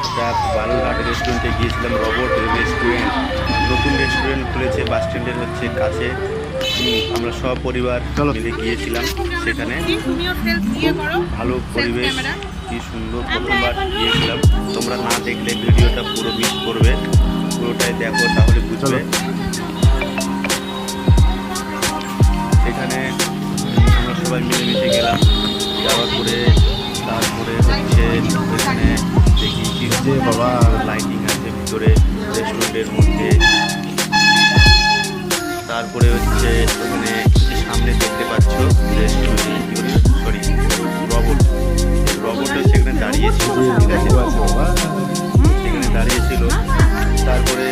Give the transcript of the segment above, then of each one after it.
একটা বালুরঘাট রেস্টুরেন্টে গিয়েছিলাম, রোবট রেস্টুরেন্ট। নতুন রেস্টুরেন্ট খুলেছে বাস স্ট্যান্ডের কাছে। আমরা সব পরিবার মিলে গিয়েছিলাম সেখানে। খুব ভালো পরিবেশ, কি সুন্দর। প্রথমবার গিয়েছিলাম, তোমরা না দেখলে ভিডিওটা পুরো মিস করবে, পুরোটাই দেখো তাহলে বুঝবে। সেখানে আমরা সবাই মিলেমিশে গেলাম, যাওয়ার পরে তারপরে এখানে দেখি কি বাবা লাইটিং আছে ভিতরে রেস্টুরেন্টের মধ্যে। তারপরে ওখানে সামনে দেখতে পাচ্ছ সরি রোবট সেখানে দাঁড়িয়েছিল, ঠিক আছে, সেখানে দাঁড়িয়েছিল। তারপরে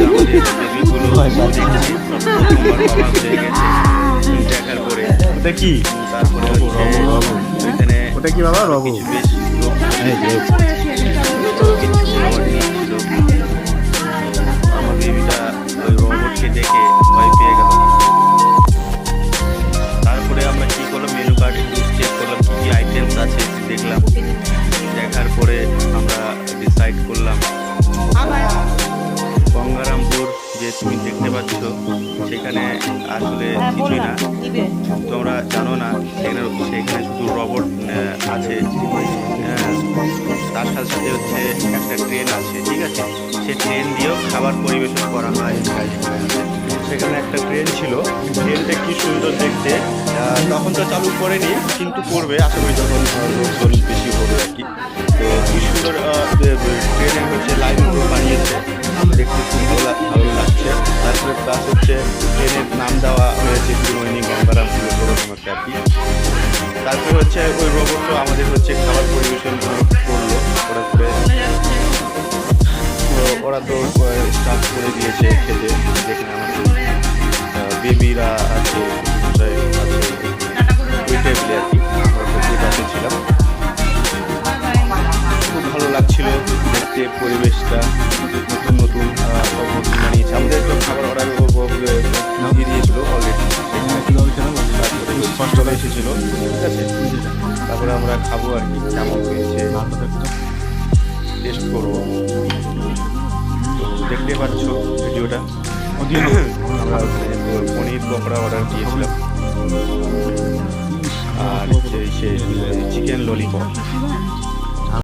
আমাদের বেবিগুলো দেখছি প্রথমবার হয়ে গেছে দেখার পরে। ওটা কি? তারপরে এখানে ওটা কি বাবা? রবো বেশ লোক আমার বেবিটা ওই রোবটকে দেখে ভয় পেয়ে গেল। তারপরে আমরা কী করলাম, মেনু কার্ড চেক করলাম কী কী আইটেমস আছে দেখলাম। দেখার পরে আমরা ডিসাইড করলাম গঙ্গারামপুর যে তুমি দেখতে পাচ্ছ সেখানে আসলে কিছুই না, তোমরা জানো না সেখানে শুধু রোবট আছে। তার সাথে সাথে একটা ট্রেন আছে, ঠিক আছে, সে ট্রেন দিয়েও খাবার পরিবেশন করা হয়। সেখানে একটা ট্রেন ছিল, ট্রেনটা কি সুন্দর দেখতে। তখন তো চালু করেনি, কিন্তু করবে আশা করি যখন লোকজন বেশি হবে আর কি। তো কি সুন্দর ট্রেনের লাইনগুলো বানিয়েছে, দেখতে খুব ভালো লাগছে। তারপরে প্লাস ট্রেনের নাম দেওয়া হয়েছে ত্রিমোহিনী গঙ্গারামপুর এরকম একটা আর কি। তারপরে ওই রোবটও আমাদের খাবার পরিবেশন করলো। করার পরে ওরা তো স্টার্ট করে দিয়েছে খেতে। যেখানে আমাদের বেবিরা আছে ওই টেবিলে আর কি, আমরা প্রতি পাশে ছিলাম। খুব ভালো লাগছিল দেখতে পরিবেশটা, নতুন নতুন সব নতুন বানিয়েছে। আমাদের তো খাবার অর্ডার দিয়ে দিয়েছিল অলরেডি, চলে এসেছিল, ঠিক আছে। তারপরে আমরা খাবো আর কি, কেমন হয়েছে টেস্ট করবো। তো দেখতে পাচ্ছ ভিডিওটা। আমরা পনির পকোড়া অর্ডার দিয়েছিলাম, আর চিকেন ললিপপ।